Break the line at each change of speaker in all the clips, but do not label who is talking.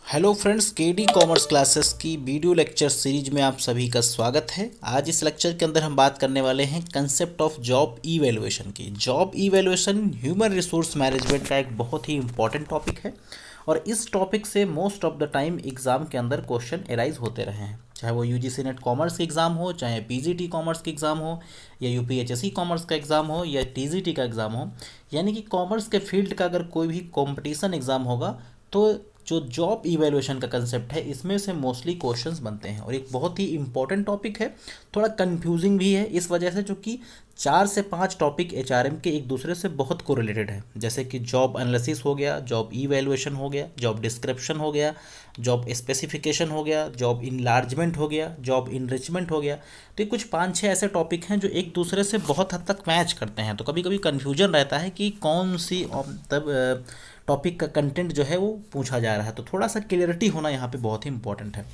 Hello friends, KD commerce classes की video lecture series में आप सभी का स्वागत है। आज इस लेक्चर के अंदर हम बात करने वाले हैं कंसेप्ट ऑफ जॉब इवैल्यूएशन की। Job evaluation human resource management का एक बहुत ही इंपॉर्टेंट टॉपिक है और इस टॉपिक से most of the time exam के अंदर क्वेश्चन एराइज होते रहे हैं, चाहे वो यूजीसी नेट कॉमर्स के एग्ज़ाम हो, चाहे पीजीटी कॉमर्स के एग्ज़ाम हो, या यूपीएचएससी कॉमर्स का एग्ज़ाम हो, या टीजीटी का एग्ज़ाम हो। यानी कि कॉमर्स के फील्ड का अगर कोई भी कॉम्पिटिशन एग्ज़ाम होगा तो जो जॉब इवैल्यूएशन का कंसेप्ट है इसमें से मोस्टली क्वेश्चंस बनते हैं और एक बहुत ही इंपॉर्टेंट टॉपिक है। थोड़ा कंफ्यूजिंग भी है इस वजह से, क्योंकि 4 से 5 टॉपिक एचआरएम के एक दूसरे से बहुत कोरिलेटेड है, जैसे कि जॉब एनालिसिस हो गया, जॉब इवैल्यूएशन हो गया, जॉब डिस्क्रिप्शन हो गया, जॉब स्पेसिफिकेशन हो गया, जॉब इनलार्जमेंट हो गया, जॉब इनरिचमेंट हो गया। तो ये कुछ 5-6 ऐसे टॉपिक हैं जो एक दूसरे से बहुत हद तक मैच करते हैं, तो कभी कभी कन्फ्यूजन रहता है कि कौन सी तब टॉपिक का कंटेंट जो है वो पूछा जा रहा है। तो थोड़ा सा क्लियरिटी होना यहाँ पे बहुत ही इंपॉर्टेंट है।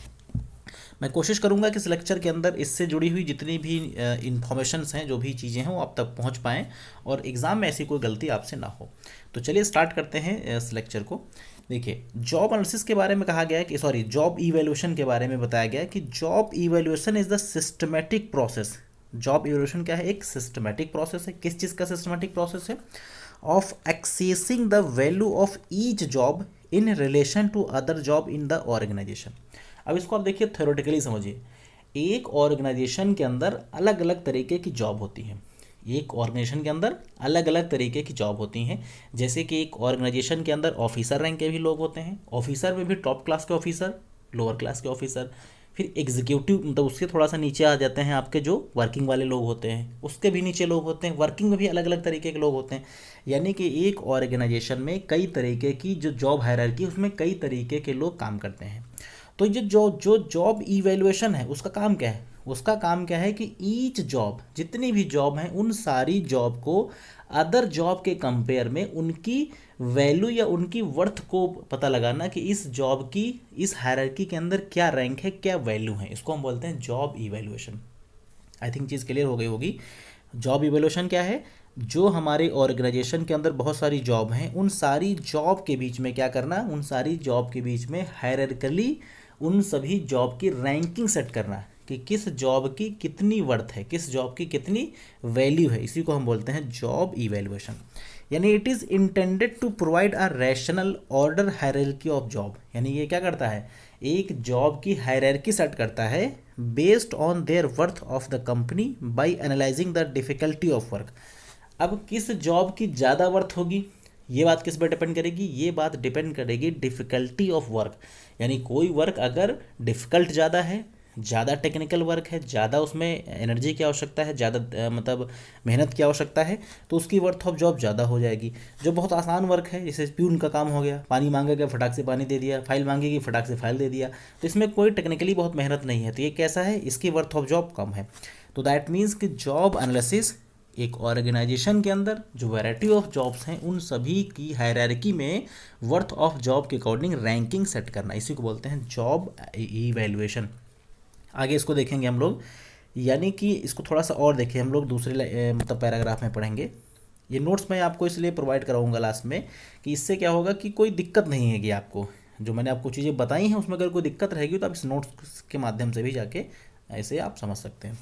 मैं कोशिश करूँगा कि इस लेक्चर के अंदर इससे जुड़ी हुई जितनी भी इंफॉर्मेशंस हैं, जो भी चीज़ें हैं, वो आप तक पहुँच पाएँ और एग्ज़ाम में ऐसी कोई गलती आपसे ना हो। तो चलिए स्टार्ट करते हैं इस लेक्चर को। देखिए, जॉब एनालिसिस के बारे में कहा गया है कि जॉब इवैल्यूएशन के बारे में बताया गया है कि job evaluation is the systematic process. Job evaluation क्या है? एक सिस्टमेटिक प्रोसेस है। किस चीज़ का सिस्टमेटिक प्रोसेस है? Of accessing the value of each job in relation to other job in the organisation. अब इसको आप देखिए, थ्योरेटिकली समझिए। एक ऑर्गेनाइजेशन के अंदर अलग अलग तरीके की जॉब होती हैं। एक ऑर्गेनाइजेशन के अंदर अलग अलग तरीके की जॉब होती हैं। जैसे कि एक ऑर्गेनाइजेशन के अंदर ऑफिसर रैंक के भी लोग होते हैं, ऑफिसर में भी टॉप क्लास के ऑफिसर, लोअर क्लास के ऑफिसर, फिर एग्जीक्यूटिव मतलब उसके थोड़ा सा नीचे आ जाते हैं आपके जो वर्किंग वाले लोग होते हैं, उसके भी नीचे लोग होते हैं, वर्किंग में भी अलग अलग तरीके के लोग होते हैं। यानी कि एक ऑर्गेनाइजेशन में कई तरीके की जो जॉब हायरार्की, उसमें कई तरीके के लोग काम करते हैं। तो ये जो जो जॉब इवैल्यूएशन है उसका काम क्या है? उसका काम क्या है कि ईच जॉब, जितनी भी जॉब हैं, उन सारी जॉब को अदर जॉब के कंपेयर में उनकी वैल्यू या उनकी वर्थ को पता लगाना कि इस जॉब की इस हायरार्की के अंदर क्या रैंक है, क्या वैल्यू है। इसको हम बोलते हैं job evaluation. I think cheese clear हो गई होगी। जॉब इवैल्यूएशन क्या है? जो हमारे ऑर्गेनाइजेशन के अंदर बहुत सारी जॉब हैं, उन सारी जॉब के बीच में क्या करना? उन सारी जॉब के बीच में हायरार्किकली उन सभी जॉब की रैंकिंग सेट करना कि किस जॉब की कितनी वर्थ है, किस जॉब की कितनी वैल्यू है। इसी को हम बोलते हैं जॉब इवैल्यूएशन। यानी it is intended to provide a rational order hierarchy of job. यानी ये क्या करता है? एक जॉब की हायरार्की सेट करता है based on their worth of the company by analysing the difficulty of work. अब किस जॉब की ज़्यादा वर्थ होगी, ये बात किस पर डिपेंड करेगी? ये बात डिपेंड करेगी डिफ़िकल्टी ऑफ वर्क। यानी कोई वर्क अगर डिफ़िकल्ट ज़्यादा है, ज़्यादा टेक्निकल वर्क है, ज़्यादा उसमें एनर्जी की आवश्यकता है, ज़्यादा मतलब मेहनत की आवश्यकता है, तो उसकी वर्थ ऑफ जॉब ज़्यादा हो जाएगी। जो बहुत आसान वर्क है, जैसे प्यून का काम हो गया, पानी मांगेगा फटाक से पानी दे दिया, फाइल मांगेगी फटाक से फाइल दे दिया, तो इसमें कोई टेक्निकली बहुत मेहनत नहीं है, तो ये कैसा है? इसकी वर्थ ऑफ जॉब कम है। तो दैट मीन्स कि जॉब एनालिसिस एक ऑर्गेनाइजेशन के अंदर जो वैरायटी ऑफ जॉब्स हैं, उन सभी की हायरार्की में वर्थ ऑफ जॉब के अकॉर्डिंग रैंकिंग सेट करना, इसी को बोलते हैं जॉब इवैल्यूएशन। आगे इसको देखेंगे हम लोग, यानी कि इसको थोड़ा सा और देखें हम लोग, दूसरे मतलब पैराग्राफ में पढ़ेंगे। ये नोट्स मैं आपको इसलिए प्रोवाइड कराऊंगा लास्ट में कि इससे क्या होगा कि कोई दिक्कत नहीं है कि आपको जो मैंने आपको चीज़ें बताई हैं उसमें अगर कोई दिक्कत रहेगी तो आप इस नोट्स के माध्यम से भी जाके ऐसे आप समझ सकते हैं।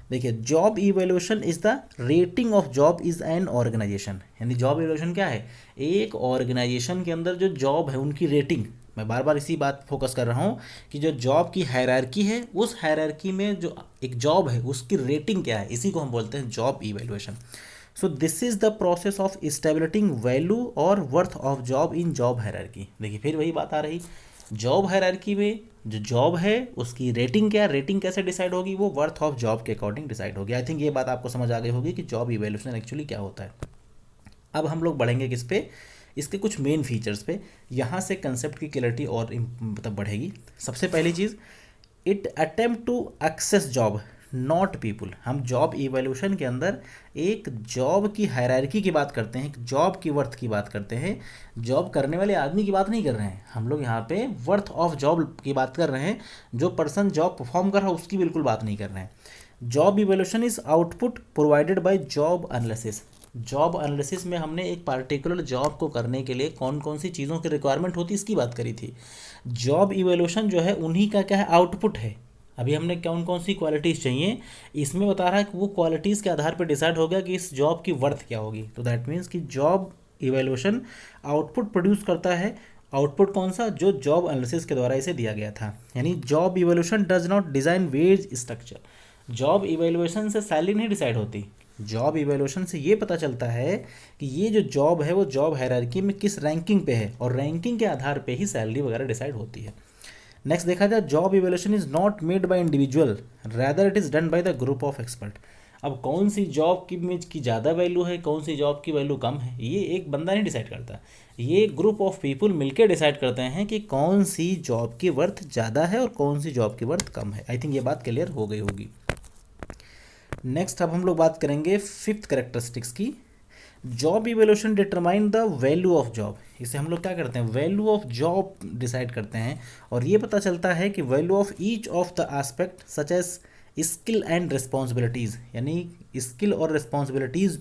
देखिए, job evaluation is the rating of job is an organisation. यानी जॉब इवैल्यूएशन क्या है? एक ऑर्गेनाइजेशन के अंदर जो जॉब है उनकी रेटिंग। मैं बार बार इसी बात फोकस कर रहा हूँ कि जो जॉब की हायरार्की है, उस हायरार्की में जो एक जॉब है उसकी रेटिंग क्या है, इसी को हम बोलते हैं job evaluation. So this is the process of establishing value और worth of job in job hierarchy. देखिए, फिर वही बात आ रही, जॉब हायरार्की में जो जॉब है उसकी रेटिंग क्या, रेटिंग कैसे डिसाइड होगी? वो वर्थ ऑफ जॉब के अकॉर्डिंग डिसाइड होगी। आई थिंक ये बात आपको समझ आ गई होगी कि जॉब इवैल्यूएशन एक्चुअली क्या होता है। अब हम लोग बढ़ेंगे किस पे? इसके कुछ मेन फीचर्स पे। यहाँ से कंसेप्ट की क्लैरिटी और मतलब बढ़ेगी। सबसे पहली चीज़, it attempt to access job not people. हम जॉब इवैल्यूएशन के अंदर एक जॉब की हायरार्की की बात करते हैं, जॉब की वर्थ की बात करते हैं, जॉब करने वाले आदमी की बात नहीं कर रहे हैं हम लोग। यहाँ पे वर्थ ऑफ जॉब की बात कर रहे हैं, जो पर्सन जॉब परफॉर्म कर रहा है उसकी बिल्कुल बात नहीं कर रहे हैं। Job evaluation is output provided by job analysis. Job analysis में हमने एक पार्टिकुलर जॉब को करने के लिए कौन कौन सी चीज़ों की रिक्वायरमेंट होती है इसकी बात करी थी। जॉब इवैल्यूएशन जो है उन्हीं का क्या है, आउटपुट है। अभी हमने कौन कौन सी क्वालिटीज़ चाहिए इसमें बता रहा है कि वो क्वालिटीज़ के आधार पर डिसाइड हो गया कि इस जॉब की वर्थ क्या होगी। तो दैट मीन्स कि जॉब इवैल्यूएशन आउटपुट प्रोड्यूस करता है। आउटपुट कौन सा, जो जॉब एनालिसिस के द्वारा इसे दिया गया था। यानी job evaluation does not design wage structure. Job evaluation से सैलरी नहीं डिसाइड होती। जॉब इवैल्यूएशन से ये पता चलता है कि ये जो जॉब है वो जॉब हायरार्की में किस रैंकिंग पे है, और रैंकिंग के आधार पे ही सैलरी वगैरह डिसाइड होती है। नेक्स्ट देखा जाए, job evaluation is not made by individual, rather it is done by the group of expert. अब कौन सी जॉब की ज़्यादा वैल्यू है, कौन सी जॉब की वैल्यू कम है, ये एक बंदा नहीं डिसाइड करता। ये ग्रुप ऑफ पीपल मिलकर डिसाइड करते हैं कि कौन सी जॉब की वर्थ ज़्यादा है और कौन सी जॉब की वर्थ कम है। आई थिंक ये बात क्लियर हो गई होगी। नेक्स्ट अब हम लोग बात करेंगे फिफ्थ कैरेक्टरिस्टिक्स की। Job evaluation determine the value of job. इसे हम लोग क्या करते हैं, वैल्यू ऑफ जॉब डिसाइड करते हैं, और ये पता चलता है कि value of each of the aspect such as skill and responsibilities. यानी स्किल और रिस्पॉन्सिबिलिटीज़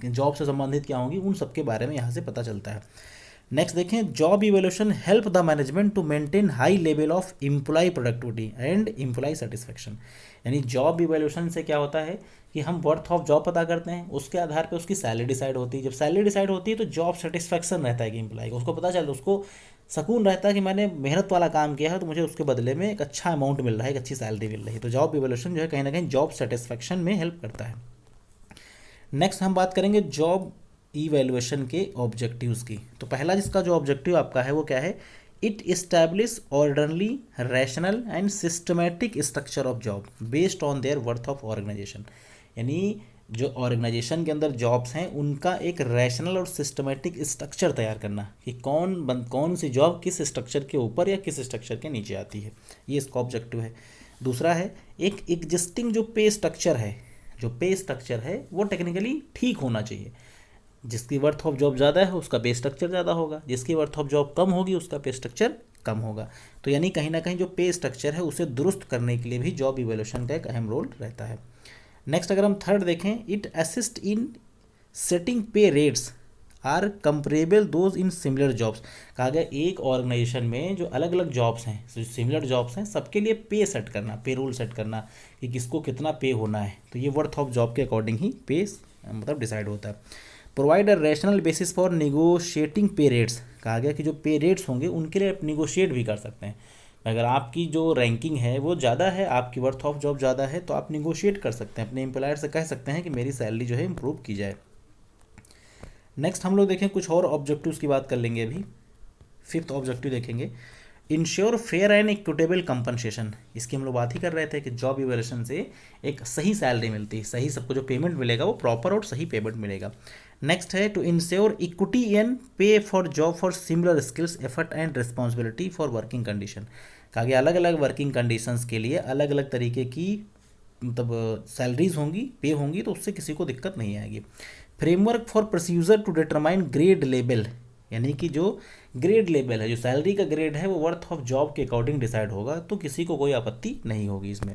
जॉब से संबंधित क्या होंगी उन सब के बारे में यहाँ से पता चलता है। नेक्स्ट देखें, job evaluation help the management to maintain high level of employee productivity and employee satisfaction. यानी जॉब इवैल्यूएशन से क्या होता है कि हम वर्थ ऑफ जॉब पता करते हैं, उसके आधार पे उसकी सैलरी डिसाइड होती है। जब सैलरी डिसाइड होती है तो जॉब सेटिस्फेक्शन रहता है कि एम्प्लॉय को, उसको पता चलता है, उसको सुकून रहता है कि मैंने मेहनत वाला काम किया है तो मुझे उसके बदले में एक अच्छा अमाउंट मिल रहा है, एक अच्छी सैलरी मिल रही है। तो जॉब इवैल्यूएशन जो है कहीं ना कहीं जॉब सेटिस्फेक्शन में हेल्प करता है। नेक्स्ट हम बात करेंगे जॉब इवैल्यूएशन के ऑब्जेक्टिव्स की। तो पहला जिसका जो ऑब्जेक्टिव आपका है वो क्या है, it establish orderly rational and systematic structure of job based on their worth of organisation. यानी जो ऑर्गेनाइजेशन के अंदर जॉब्स हैं उनका एक रैशनल और सिस्टमेटिक स्ट्रक्चर तैयार करना कि कौन सी जॉब किस स्ट्रक्चर के ऊपर या किस स्ट्रक्चर के नीचे आती है, ये इसका ऑब्जेक्टिव है। दूसरा है एक एग्जिस्टिंग जो पे स्ट्रक्चर है, जो पे स्ट्रक्चर है वो टेक्निकली ठीक होना चाहिए। जिसकी वर्थ ऑफ जॉब ज़्यादा है उसका पे स्ट्रक्चर ज़्यादा होगा, जिसकी वर्थ ऑफ जॉब कम होगी उसका पे स्ट्रक्चर कम होगा। तो यानी कहीं ना कहीं जो पे स्ट्रक्चर है उसे दुरुस्त करने के लिए भी जॉब इवैल्यूएशन का एक अहम रोल रहता है। नेक्स्ट अगर हम थर्ड देखें, it assist in setting pay rates are comparable those in similar jobs. कहा गया एक ऑर्गेनाइजेशन में जो अलग अलग जॉब्स हैं, जो सिमिलर जॉब्स हैं, सबके लिए पे सेट करना, पे रोल सेट करना कि किसको कितना पे होना है। तो ये वर्थ ऑफ जॉब के अकॉर्डिंग ही पे मतलब डिसाइड होता है। Provide a rational basis for negotiating पे रेट्स। कहा गया कि जो पे रेट्स होंगे उनके लिए आप निगोशिएट भी कर सकते हैं। अगर आपकी जो रैंकिंग है वो ज़्यादा है, आपकी वर्थ ऑफ जॉब ज़्यादा है, तो आप निगोशिएट कर सकते हैं, अपने एम्प्लॉयर से कह सकते हैं कि मेरी सैलरी जो है इम्प्रूव की जाए। नेक्स्ट हम लोग देखें कुछ और ऑब्जेक्टिव्स की बात कर लेंगे। अभी फिफ्थ ऑब्जेक्टिव देखेंगे, ensure fair and equitable compensation. इसकी हम लोग बात ही कर रहे थे कि जॉब इवैल्यूएशन से एक सही सैलरी मिलती है, सही सबको जो पेमेंट मिलेगा वो प्रॉपर और सही पेमेंट मिलेगा। नेक्स्ट है टू इंश्योर इक्विटी इन पे for job for similar skills effort and responsibility for working condition. कहा गया अलग अलग वर्किंग कंडीशंस के लिए अलग अलग तरीके की मतलब सैलरीज होंगी, पे होंगी, तो उससे किसी को दिक्कत नहीं आएगी। Framework for procedure to determine grade level. यानी कि जो ग्रेड लेवल है, जो सैलरी का ग्रेड है, वो वर्थ ऑफ जॉब के अकॉर्डिंग डिसाइड होगा, तो किसी को कोई आपत्ति नहीं होगी इसमें।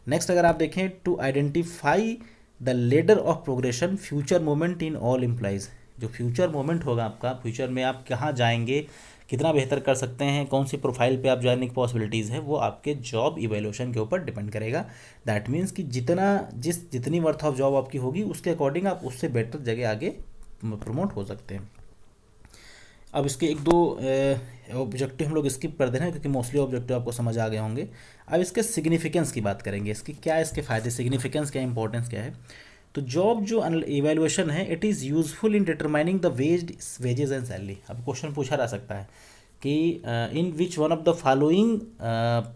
नेक्स्ट अगर आप देखें, to identify the ladder of progression future moment in all employees. जो फ्यूचर मोमेंट होगा आपका, फ्यूचर में आप कहाँ जाएंगे, कितना बेहतर कर सकते हैं, कौन सी प्रोफाइल पे आप जाने की पॉसिबिलिटीज़ है, वो आपके जॉब इवैल्यूएशन के ऊपर डिपेंड करेगा। दैट मीन्स कि जितनी वर्थ ऑफ जॉब आपकी होगी उसके अकॉर्डिंग आप उससे बेटर जगह आगे प्रमोट हो सकते हैं। अब इसके एक दो ऑब्जेक्टिव हम लोग स्किप कर दे रहे हैं क्योंकि मोस्टली ऑब्जेक्टिव आपको समझ आ गए होंगे। अब इसके सिग्निफिकेंस की बात करेंगे, इसकी क्या इसके फ़ायदे, सिग्निफिकेंस क्या, इंपॉर्टेंस क्या है। तो जॉब जो इवैल्यूएशन है it is useful in determining the wages and salary. अब क्वेश्चन पूछा जा सकता है कि in which one of the following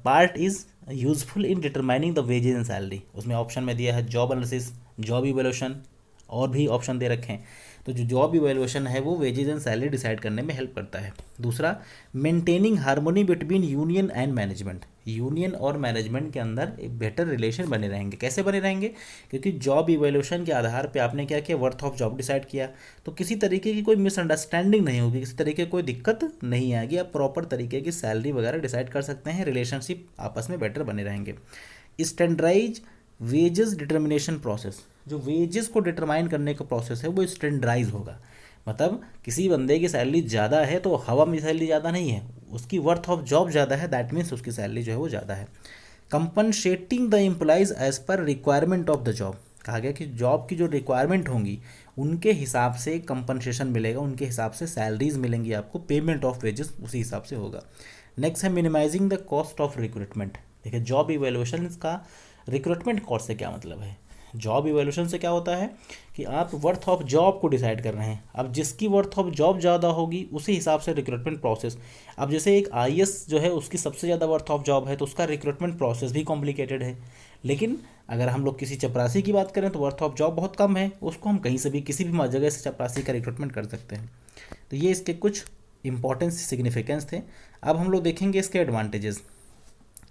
part is useful in determining the wages and salary. उसमें ऑप्शन में दिया है जॉब एनालिसिस, जॉब इवैल्यूएशन, और भी ऑप्शन दे रखे हैं। तो जो जॉब इवैल्यूएशन है वो वेजेस एंड सैलरी डिसाइड करने में हेल्प करता है। दूसरा, maintaining harmony between union and management. Union और मैनेजमेंट के अंदर एक बेटर रिलेशन बने रहेंगे। कैसे बने रहेंगे, क्योंकि जॉब इवैल्यूएशन के आधार पे आपने क्या किया, वर्थ ऑफ जॉब डिसाइड किया, तो किसी तरीके की कोई मिसअंडरस्टैंडिंग नहीं होगी, किसी तरीके की कोई दिक्कत नहीं आएगी, आप प्रॉपर तरीके की सैलरी वगैरह डिसाइड कर सकते हैं, रिलेशनशिप आपस में बेटर बने रहेंगे। Standardise wages determination process. जो वेजेस को डिटरमाइन करने का प्रोसेस है वो स्टैंडर्डाइज होगा। मतलब किसी बंदे की सैलरी ज़्यादा है तो हवा में सैलरी ज़्यादा नहीं है, उसकी वर्थ ऑफ जॉब ज़्यादा है, दैट मीन्स उसकी सैलरी जो है वो ज़्यादा है। Compensating the employees as per requirement of the job, कहा गया कि जॉब की जो रिक्वायरमेंट होंगी उनके हिसाब से कंपनसेशन मिलेगा, उनके हिसाब से सैलरीज मिलेंगी आपको, पेमेंट ऑफ वेजेस उसी हिसाब से होगा। नेक्स्ट है minimising the cost of recruitment. देखिए जॉब इवेल्यूशन का रिक्रूटमेंट कॉस्ट से क्या मतलब है। जॉब इवेल्यूशन से क्या होता है कि आप वर्थ ऑफ जॉब को डिसाइड कर रहे हैं। अब जिसकी वर्थ ऑफ जॉब ज़्यादा होगी उसी हिसाब से रिक्रूटमेंट प्रोसेस। अब जैसे एक आईएएस जो है उसकी सबसे ज़्यादा वर्थ ऑफ जॉब है तो उसका रिक्रूटमेंट प्रोसेस भी कॉम्प्लिकेटेड है। लेकिन अगर हम लोग किसी चपरासी की बात करें तो वर्थ ऑफ जॉब बहुत कम है, उसको हम कहीं से भी किसी भी जगह से चपरासी का रिक्रूटमेंट कर सकते हैं। तो ये इसके कुछ इंपॉर्टेंस सिग्निफिकेंस थे। अब हम लोग देखेंगे इसके एडवांटेजेस।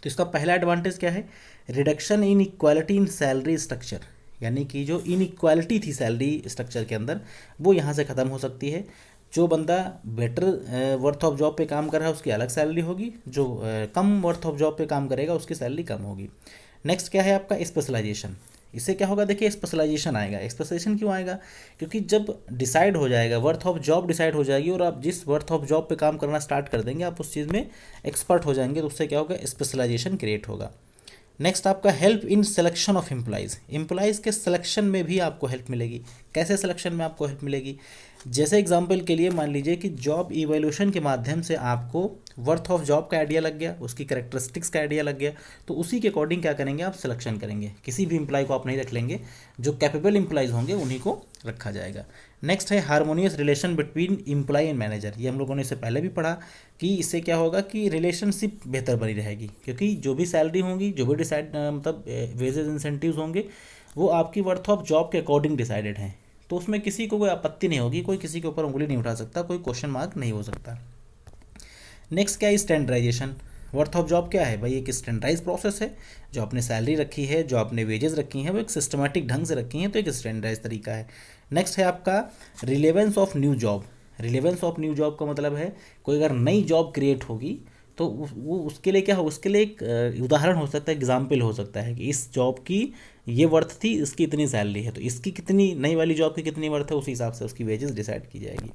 तो इसका पहला एडवांटेज क्या है, reduction in equality in salary structure, यानी कि जो इनइक्वालिटी थी सैलरी स्ट्रक्चर के अंदर वो यहाँ से ख़त्म हो सकती है। जो बंदा बेटर वर्थ ऑफ जॉब पे काम कर रहा है उसकी अलग सैलरी होगी, जो कम वर्थ ऑफ जॉब पे काम करेगा उसकी सैलरी कम होगी। नेक्स्ट क्या है आपका स्पेशलाइजेशन। इससे क्या होगा, देखिए स्पेशलाइजेशन आएगा। स्पेशलाइजेशन क्यों आएगा, क्योंकि जब डिसाइड हो जाएगा वर्थ ऑफ जॉब डिसाइड हो जाएगी और आप जिस वर्थ ऑफ जॉब पे काम करना स्टार्ट कर देंगे आप उस चीज़ में एक्सपर्ट हो जाएंगे, तो उससे क्या होगा, स्पेशलाइजेशन क्रिएट होगा। नेक्स्ट आपका help in selection of employees के सिलेक्शन में भी आपको हेल्प मिलेगी। कैसे सिलेक्शन में आपको हेल्प मिलेगी, जैसे एग्जांपल के लिए मान लीजिए कि जॉब इवैल्यूएशन के माध्यम से आपको वर्थ ऑफ जॉब का आइडिया लग गया, उसकी कैरेक्टरिस्टिक्स का आइडिया लग गया, तो उसी के अकॉर्डिंग क्या करेंगे आप सिलेक्शन करेंगे। किसी भी एम्प्लॉय को आप नहीं रख लेंगे, जो कैपेबल एम्प्लॉयज़ होंगे उन्हीं को रखा जाएगा। नेक्स्ट है harmonious relation between employee and manager. ये हम लोगों ने इससे पहले भी पढ़ा कि इससे क्या होगा कि रिलेशनशिप बेहतर बनी रहेगी, क्योंकि जो भी सैलरी होंगी, जो भी डिसाइड मतलब वेजेस इंसेंटिव्स होंगे वो आपकी वर्थ ऑफ जॉब के अकॉर्डिंग डिसाइडेड हैं, तो उसमें किसी को कोई आपत्ति नहीं होगी, कोई किसी के ऊपर उंगली नहीं उठा सकता, कोई क्वेश्चन मार्क नहीं हो सकता। नेक्स्ट क्या है, स्टैंडर्डाइजेशन। वर्थ ऑफ जॉब क्या है भाई, एक स्टैंडर्डाइज प्रोसेस है। जो आपने सैलरी रखी है, जो आपने वेजेस रखी हैं वो एक सिस्टमेटिक ढंग से रखी हैं, तो एक स्टैंडर्डाइज तरीका है। नेक्स्ट है आपका relevance of new job. Relevance of new job का मतलब है कोई अगर नई जॉब क्रिएट होगी तो वो उसके लिए क्या हो, उसके लिए एक उदाहरण हो सकता है, एग्जाम्पल हो सकता है कि इस जॉब की ये वर्थ थी, इसकी इतनी सैलरी है, तो इसकी कितनी, नई वाली जॉब की कितनी वर्थ है, उसी हिसाब से उसकी वेजेस डिसाइड की जाएगी।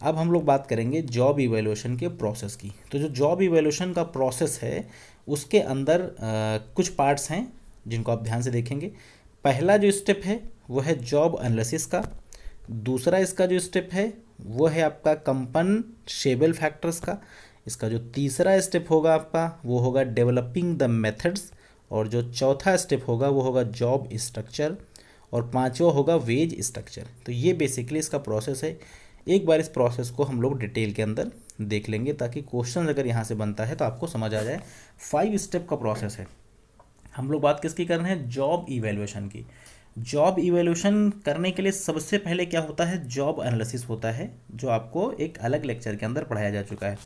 अब हम लोग बात करेंगे जॉब इवैल्यूएशन के प्रोसेस की। तो जो जॉब इवैल्यूएशन का प्रोसेस है उसके अंदर कुछ पार्ट्स हैं जिनको आप ध्यान से देखेंगे। पहला जो स्टेप है वो है जॉब एनालिसिस का। दूसरा इसका जो स्टेप है वो है आपका कंपनसेबल फैक्टर्स का। इसका जो तीसरा स्टेप होगा आपका वो होगा डेवलपिंग द मेथड्स, और जो चौथा स्टेप होगा वो होगा जॉब स्ट्रक्चर, और पांचवा होगा वेज स्ट्रक्चर। तो ये बेसिकली इसका प्रोसेस है। एक बार इस प्रोसेस को हम लोग डिटेल के अंदर देख लेंगे ताकि क्वेश्चन अगर यहाँ से बनता है तो आपको समझ आ जाए। 5 स्टेप का प्रोसेस है। हम लोग बात किसकी कर रहे हैं, जॉब इवैल्यूएशन की। जॉब इवैल्यूएशन करने के लिए सबसे पहले क्या होता है, जॉब एनालिसिस होता है, जो आपको एक अलग लेक्चर के अंदर पढ़ाया जा चुका है।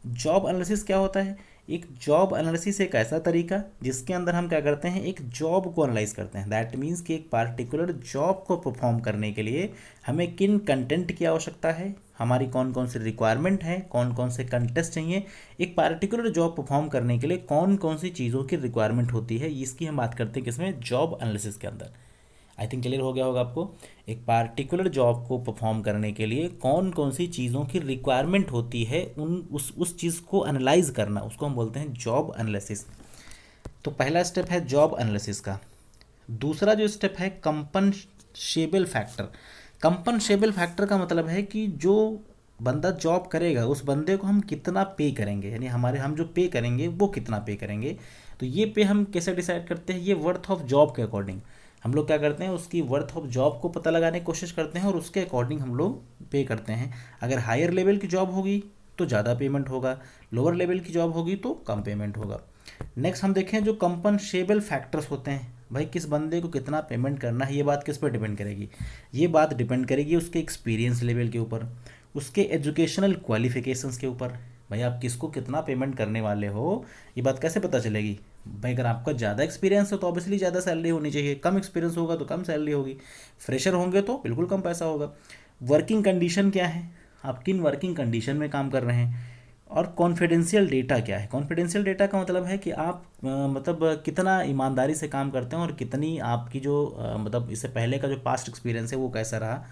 जॉब एनालिसिस क्या होता है, एक जॉब एनालिसिस एक ऐसा तरीका जिसके अंदर हम क्या करते हैं, एक जॉब को एनालाइज करते हैं। दैट मीन्स कि एक पार्टिकुलर जॉब को परफॉर्म करने के लिए हमें किन कंटेंट की आवश्यकता है, हमारी कौन कौन सी रिक्वायरमेंट है, कौन कौन से कंटेस्ट चाहिए, एक पार्टिकुलर जॉब परफॉर्म करने के लिए कौन कौन सी चीज़ों की रिक्वायरमेंट होती है, इसकी हम बात करते हैं किसमें, जॉब एनालिसिस के अंदर। आई थिंक क्लियर हो गया होगा आपको। एक पार्टिकुलर जॉब को परफॉर्म करने के लिए कौन कौन सी चीज़ों की रिक्वायरमेंट होती है, उस चीज़ को एनालाइज करना, उसको हम बोलते हैं जॉब एनालिसिस। तो पहला स्टेप है जॉब एनालिसिस का। दूसरा जो स्टेप है कंपनसेबल फैक्टर। कंपनसेबल फैक्टर का मतलब है कि जो बंदा जॉब करेगा उस बंदे को हम कितना पे करेंगे, यानी हम जो पे करेंगे वो कितना पे करेंगे। तो ये पे हम कैसे डिसाइड करते हैं, ये वर्थ ऑफ जॉब के अकॉर्डिंग हम लोग क्या करते हैं, उसकी वर्थ ऑफ जॉब को पता लगाने की कोशिश करते हैं और उसके अकॉर्डिंग हम लोग पे करते हैं। अगर हायर लेवल की जॉब होगी तो ज़्यादा पेमेंट होगा, लोअर लेवल की जॉब होगी तो कम पेमेंट होगा। नेक्स्ट हम देखें जो कंपनसेबल फैक्टर्स होते हैं, भाई किस बंदे को कितना पेमेंट करना है, ये बात किस पर डिपेंड करेगी, ये बात डिपेंड करेगी उसके एक्सपीरियंस लेवल के ऊपर, उसके एजुकेशनल क्वालिफिकेशंस के ऊपर। भाई आप किसको कितना पेमेंट करने वाले हो ये बात कैसे पता चलेगी, भाई अगर आपका ज़्यादा एक्सपीरियंस है तो ऑब्वियसली ज़्यादा सैलरी होनी चाहिए, कम एक्सपीरियंस होगा तो कम सैलरी होगी, फ्रेशर होंगे तो बिल्कुल कम पैसा होगा। वर्किंग कंडीशन क्या है, आप किन वर्किंग कंडीशन में काम कर रहे हैं, और कॉन्फिडेंशियल डेटा क्या है? कॉन्फिडेंशियल डेटा का मतलब है कि आप मतलब कितना ईमानदारी से काम करते हैं और कितनी आपकी जो मतलब इससे पहले का जो पास्ट एक्सपीरियंस है वो कैसा रहा।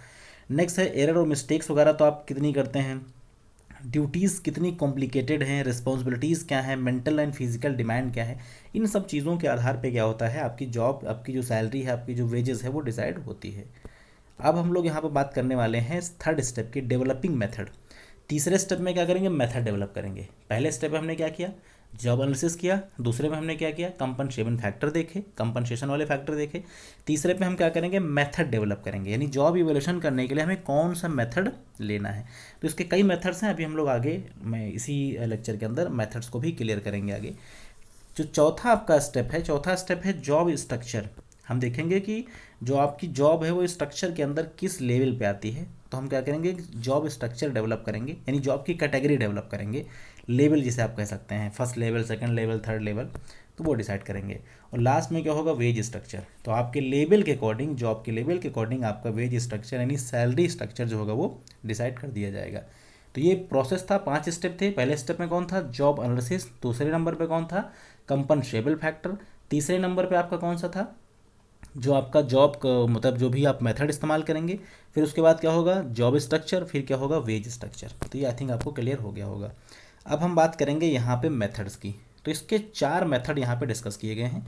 नेक्स्ट है एरर और मिस्टेक्स वगैरह तो आप कितनी करते हैं। ड्यूटीज़ कितनी कॉम्प्लिकेटेड हैं, रिस्पॉन्सिबिलिटीज़ क्या है, मेंटल एंड फिजिकल डिमांड क्या है। इन सब चीज़ों के आधार पे क्या होता है, आपकी जॉब, आपकी जो सैलरी है, आपकी जो वेजेस है वो डिसाइड होती है। अब हम लोग यहाँ पर बात करने वाले हैं थर्ड स्टेप की, डेवलपिंग मेथड। तीसरे स्टेप में क्या करेंगे, मेथड डेवलप करेंगे। पहले स्टेप में हमने क्या किया, जॉब एनालिसिस किया। दूसरे में हमने क्या किया, कंपनसेशन फैक्टर देखे, कंपनसेशन वाले फैक्टर देखे। तीसरे पे हम क्या करेंगे, मेथड डेवलप करेंगे, यानी जॉब इवैल्यूएशन करने के लिए हमें कौन सा मेथड लेना है। तो इसके कई मेथड्स हैं, अभी हम लोग आगे मैं इसी लेक्चर के अंदर मेथड्स को भी क्लियर करेंगे आगे। जो चौथा आपका स्टेप है, चौथा स्टेप है जॉब स्ट्रक्चर। हम देखेंगे कि जो आपकी जॉब है वो स्ट्रक्चर के अंदर किस लेवल पे आती है। तो हम क्या करेंगे, जॉब स्ट्रक्चर डेवलप करेंगे, यानी जॉब की कैटेगरी डेवलप करेंगे, लेवल जिसे आप कह सकते हैं, first level, second level, third level, तो वो डिसाइड करेंगे। और लास्ट में क्या होगा, वेज स्ट्रक्चर। तो आपके लेवल के अकॉर्डिंग, जॉब के लेवल के अकॉर्डिंग आपका वेज स्ट्रक्चर यानी सैलरी स्ट्रक्चर जो होगा वो डिसाइड कर दिया जाएगा। तो ये प्रोसेस था, 5 स्टेप थे। पहले स्टेप में कौन था, जॉब एनालिसिस। दूसरे नंबर पे कौन था, कंपनसेबल फैक्टर। तीसरे नंबर पे आपका कौन सा था, जो आपका जॉब का मतलब जो भी आप मेथड इस्तेमाल करेंगे। फिर उसके बाद क्या होगा, जॉब स्ट्रक्चर, फिर क्या होगा, वेज स्ट्रक्चर। तो ये आई थिंक आपको क्लियर हो गया होगा। अब हम बात करेंगे यहाँ पे मेथड्स की। तो इसके 4 मेथड यहाँ पे डिस्कस किए गए हैं।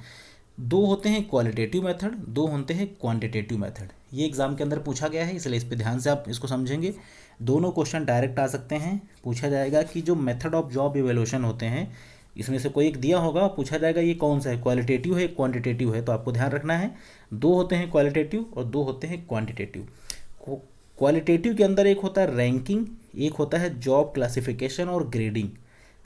2 होते हैं क्वालिटेटिव मेथड, 2 होते हैं क्वांटिटेटिव मेथड। ये एग्जाम के अंदर पूछा गया है, इसलिए इस पर ध्यान से आप इसको समझेंगे। दोनों क्वेश्चन डायरेक्ट आ सकते हैं। पूछा जाएगा कि जो मेथड ऑफ जॉब इवेल्यूशन होते हैं, इसमें से कोई एक दिया होगा, पूछा जाएगा ये कौन सा है, क्वालिटेटिव है, क्वांटिटेटिव है। तो आपको ध्यान रखना है, 2 होते हैं क्वालिटेटिव और 2 होते हैं क्वांटिटेटिव। क्वालिटेटिव के अंदर एक होता है रैंकिंग, एक होता है जॉब क्लासिफिकेशन और ग्रेडिंग।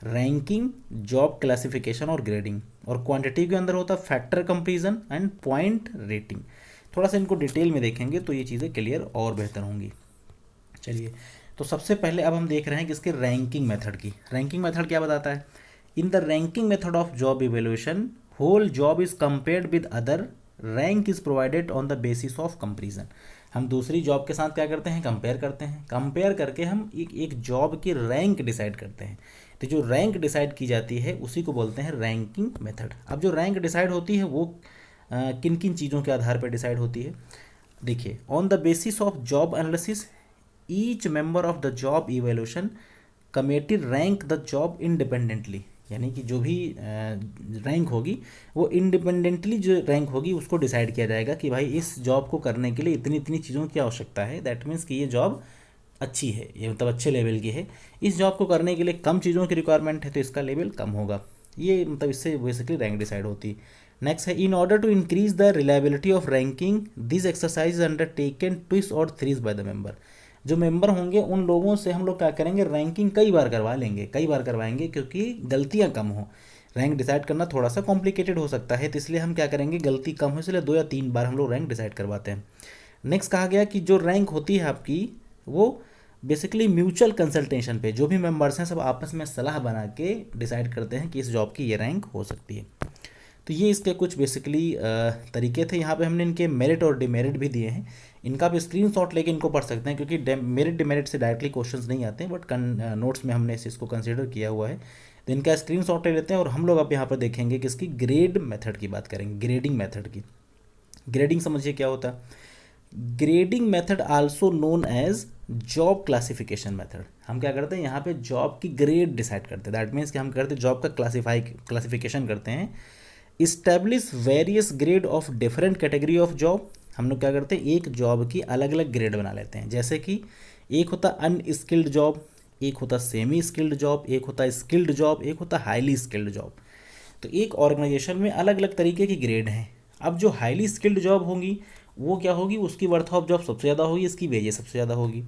रैंकिंग, जॉब क्लासिफिकेशन और ग्रेडिंग। और क्वांटिटेटिव के अंदर होता है factor comparison and point rating. थोड़ा सा इनको डिटेल में देखेंगे तो ये चीज़ें क्लियर और बेहतर होंगी। चलिए, तो सबसे पहले अब हम देख रहे हैं कि इसके रैंकिंग मेथड की। रैंकिंग मेथड क्या बताता है, in the ranking method of job evaluation whole job is compared with other, rank is provided on the basis of comparison. हम दूसरी जॉब के साथ क्या करते हैं, कंपेयर करते हैं। कंपेयर करके हम एक जॉब की रैंक डिसाइड करते हैं। तो जो रैंक डिसाइड की जाती है उसी को बोलते हैं रैंकिंग मेथड। अब जो रैंक डिसाइड होती है वो किन किन चीज़ों के आधार पर डिसाइड होती है, देखिए, on the basis of job analysis each member of the job evaluation committee rank the job independently. यानी कि जो भी रैंक होगी वो इंडिपेंडेंटली जो रैंक होगी उसको डिसाइड किया जाएगा कि भाई इस जॉब को करने के लिए इतनी इतनी चीज़ों की आवश्यकता है। दैट मीन्स कि ये जॉब अच्छी है, ये मतलब अच्छे लेवल की है। इस जॉब को करने के लिए कम चीज़ों की रिक्वायरमेंट है तो इसका लेवल कम होगा। ये मतलब इससे बेसिकली रैंक डिसाइड होती है। नेक्स्ट है, in order to increase the reliability of ranking this exercise undertaken twice और थ्रीज बाय द मेंबर। जो मेंबर होंगे उन लोगों से हम लोग क्या करेंगे, रैंकिंग कई बार करवा लेंगे, कई बार करवाएंगे, क्योंकि गलतियां कम हो। रैंक डिसाइड करना थोड़ा सा कॉम्प्लिकेटेड हो सकता है, तो इसलिए हम क्या करेंगे, गलती कम हो इसलिए 2 या 3 बार हम लोग रैंक डिसाइड करवाते हैं। नेक्स्ट कहा गया कि जो रैंक होती है आपकी वो बेसिकली म्यूचुअल कंसल्टेशन पे, जो भी मेंबर्स हैं सब आपस में सलाह बना के डिसाइड करते हैं कि इस जॉब की ये रैंक हो सकती है। तो ये इसके कुछ बेसिकली तरीके थे। यहाँ पे हमने इनके मेरिट और डिमेरिट भी दिए हैं। इनका आप स्क्रीनशॉट लेके इनको पढ़ सकते हैं, क्योंकि मेरिट डिमेरिट से डायरेक्टली क्वेश्चंस नहीं आते हैं, बट नोट्स में हमने इसको कंसीडर किया हुआ है। तो इनका स्क्रीनशॉट ले लेते हैं और हम लोग अब यहाँ पर देखेंगे कि इसकी ग्रेड मेथड की बात करेंगे, ग्रेडिंग मेथड की। ग्रेडिंग समझिए क्या होता है, grading method also known as job classification method. हम क्या करते हैं, यहाँ पे जॉब की ग्रेड डिसाइड करते हैं। दैट मीन्स कि हम करते हैं जॉब का क्लासिफिकेशन करते हैं। Establish various grade of different category of job. हम लोग क्या करते हैं, एक जॉब की अलग अलग ग्रेड बना लेते हैं। जैसे कि एक होता अनस्किल्ड जॉब, एक होता सेमी स्किल्ड जॉब, एक होता स्किल्ड जॉब, एक होता हाईली स्किल्ड जॉब। तो एक ऑर्गेनाइजेशन में अलग अलग तरीके की ग्रेड हैं। अब जो हाईली स्किल्ड जॉब होंगी वो क्या होगी, उसकी वर्थ ऑफ जॉब सबसे ज़्यादा होगी, इसकी वेजेस सबसे ज़्यादा होगी।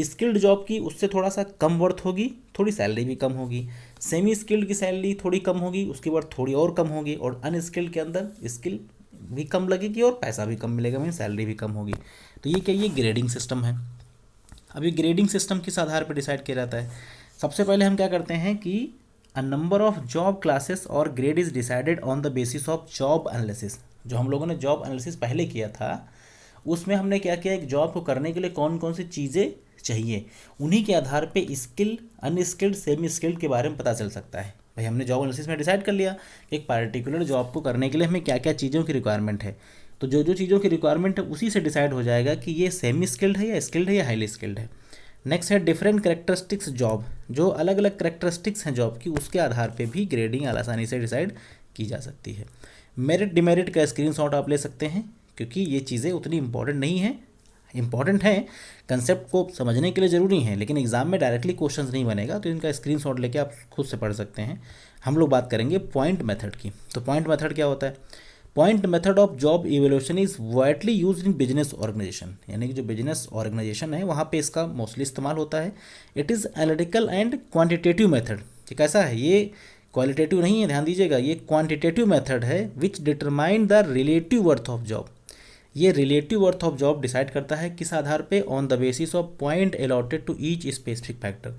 स्किल्ड जॉब की उससे थोड़ा सा कम वर्थ होगी, थोड़ी सैलरी भी कम होगी। सेमी स्किल्ड की सैलरी थोड़ी कम होगी, उसकी वर्थ थोड़ी और कम होगी। और अनस्किल्ड के अंदर स्किल भी कम लगेगी और पैसा भी कम मिलेगा, मीन सैलरी भी कम होगी। तो ये क्या, ये ग्रेडिंग सिस्टम है। अभी ग्रेडिंग सिस्टम किस आधार पर डिसाइड किया जाता है, सबसे पहले हम क्या करते हैं कि a number of job classes और grade is decided on the basis of job analysis. जो हम लोगों ने जॉब एनालिसिस पहले किया था उसमें हमने क्या किया, एक जॉब को करने के लिए कौन कौन सी चीज़ें चाहिए, उन्हीं के आधार पे स्किल, अनस्किल्ड, सेमी स्किल्ड के बारे में पता चल सकता है। भाई हमने जॉब एनालिसिस में डिसाइड कर लिया कि एक पार्टिकुलर जॉब को करने के लिए हमें क्या क्या चीज़ों की रिक्वायरमेंट है, तो जो जो चीज़ों की रिक्वायरमेंट है उसी से डिसाइड हो जाएगा कि ये सेमी स्किल्ड है या स्किल्ड है या हाईली स्किल्ड है। नेक्स्ट है डिफरेंट करेक्टरिस्टिक्स जॉब, जो अलग अलग करेक्टरिस्टिक्स हैं जॉब की, उसके आधार पे भी ग्रेडिंग आसानी से डिसाइड की जा सकती है। मेरिट डिमेरिट का स्क्रीनशॉट आप ले सकते हैं, क्योंकि ये चीज़ें उतनी इंपॉर्टेंट नहीं हैं, इंपॉर्टेंट है, कंसेप्ट को समझने के लिए ज़रूरी है, लेकिन एग्जाम में डायरेक्टली क्वेश्चंस नहीं बनेगा, तो इनका स्क्रीनशॉट लेके आप खुद से पढ़ सकते हैं। हम लोग बात करेंगे पॉइंट मेथड की। तो पॉइंट मेथड क्या होता है? Point method of job evaluation is widely use in business organisation, यानी कि जो बिजनेस ऑर्गेनाइजेशन है वहाँ पे इसका मोस्टली इस्तेमाल होता है। It is analytical and quantitative method. ये कैसा है? ये क्वालिटेटिव नहीं है, ध्यान दीजिएगा, ये क्वांटिटेटिव मेथड है which determine the relative worth of job. ये relative worth of job decide करता है किस आधार पे? On the basis of point allotted to each specific factor.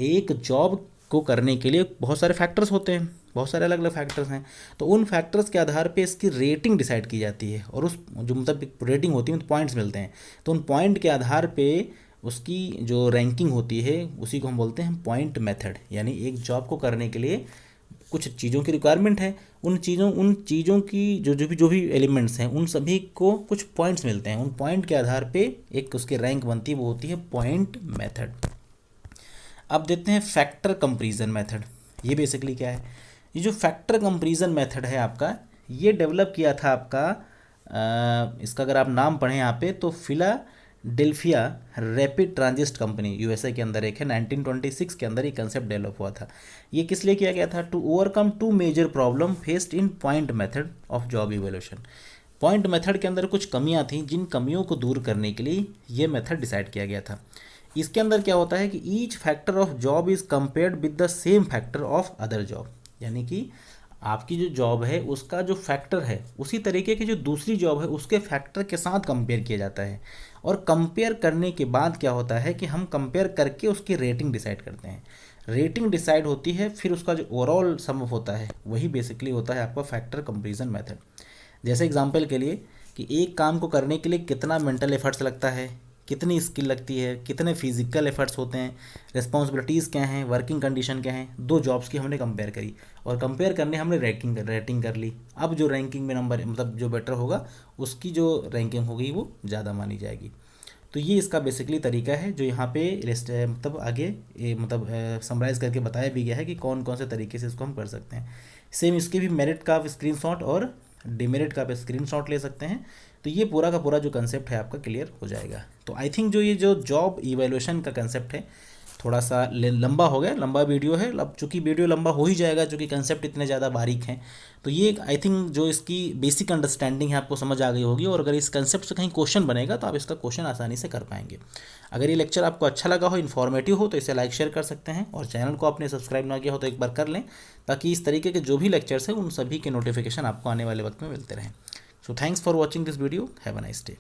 एक जॉब को करने के लिए बहुत सारे फैक्टर्स होते हैं, बहुत सारे अलग अलग फैक्टर्स हैं, तो उन फैक्टर्स के आधार पे इसकी रेटिंग डिसाइड की जाती है, और उस जो मतलब रेटिंग होती है तो पॉइंट्स मिलते हैं, तो उन पॉइंट के आधार पे उसकी जो रैंकिंग होती है उसी को हम बोलते हैं पॉइंट मेथड। यानी एक जॉब को करने के लिए कुछ चीज़ों की रिक्वायरमेंट है, उन चीज़ों की जो भी एलिमेंट्स हैं उन सभी को कुछ पॉइंट्स मिलते हैं, उन पॉइंट के आधार पे एक उसकी रैंक बनती है, वो होती है पॉइंट मेथड। अब देखते हैं फैक्टर कंपैरिजन मेथड। ये बेसिकली क्या है? ये जो फैक्टर कंपैरिजन मेथड है आपका, ये डेवलप किया था आपका इसका अगर आप नाम पढ़ें यहाँ पे तो Philadelphia rapid transit company USA के अंदर एक है, 1926 के अंदर ये कंसेप्ट डेवलप हुआ था। ये किस लिए किया गया था? To overcome two major problem faced in point method of job evaluation. Point method के अंदर कुछ कमियां थी, जिन कमियों को दूर करने के लिए ये मेथड डिसाइड किया गया था। इसके अंदर क्या होता है कि each factor of job is compared with the same factor of other job, यानी कि आपकी जो जॉब है उसका जो फैक्टर है उसी तरीके की जो दूसरी जॉब है उसके फैक्टर के साथ कंपेयर किया जाता है, और कंपेयर करने के बाद क्या होता है कि हम कंपेयर करके उसकी रेटिंग डिसाइड करते हैं। रेटिंग डिसाइड होती है, फिर उसका जो ओवरऑल सम होता है वही बेसिकली होता है आपका फैक्टर कंपैरिजन मेथड। जैसे एग्जांपल के लिए कि एक काम को करने के लिए कितना मेंटल एफर्ट्स लगता है, कितनी स्किल लगती है, कितने फिजिकल एफर्ट्स होते हैं, रिस्पॉन्सिबिलिटीज़ क्या हैं, वर्किंग कंडीशन क्या हैं, दो जॉब्स की हमने कंपेयर करी, और कंपेयर करने हमने रेटिंग कर ली। अब जो रैंकिंग में नंबर मतलब जो बेटर होगा उसकी जो रैंकिंग होगी वो ज़्यादा मानी जाएगी। तो ये इसका बेसिकली तरीका है जो यहाँ पे मतलब आगे समराइज़ करके बताया भी गया है कि कौन कौन से तरीके से इसको हम कर सकते हैं। सेम इसके भी मेरिट का आप स्क्रीनशॉट और डिमेरिट का आप स्क्रीनशॉट ले सकते हैं। तो ये पूरा का पूरा जो कंसेप्ट है आपका क्लियर हो जाएगा। तो आई थिंक जो ये जो जॉब इवैल्यूएशन का कंसेप्ट है थोड़ा सा लंबा हो गया, लंबा वीडियो है, अब चूँकि वीडियो लंबा हो ही जाएगा चूँकि कंसेप्ट इतने ज़्यादा बारीक हैं, तो ये आई थिंक जो इसकी बेसिक अंडरस्टैंडिंग है आपको समझ आ गई होगी, और अगर इस कंसेप्ट से कहीं क्वेश्चन बनेगा तो आप इसका क्वेश्चन आसानी से कर पाएंगे। अगर ये लेक्चर आपको अच्छा लगा हो, इन्फॉर्मेटिव हो, तो इसे लाइक शेयर कर सकते हैं, और चैनल को आपने सब्सक्राइब ना किया हो तो एक बार कर लें, ताकि इस तरीके के जो भी लेक्चर्स हैं उन सभी के नोटिफिकेशन आपको आने वाले वक्त में मिलते रहें। So thanks for watching this video. Have a nice day.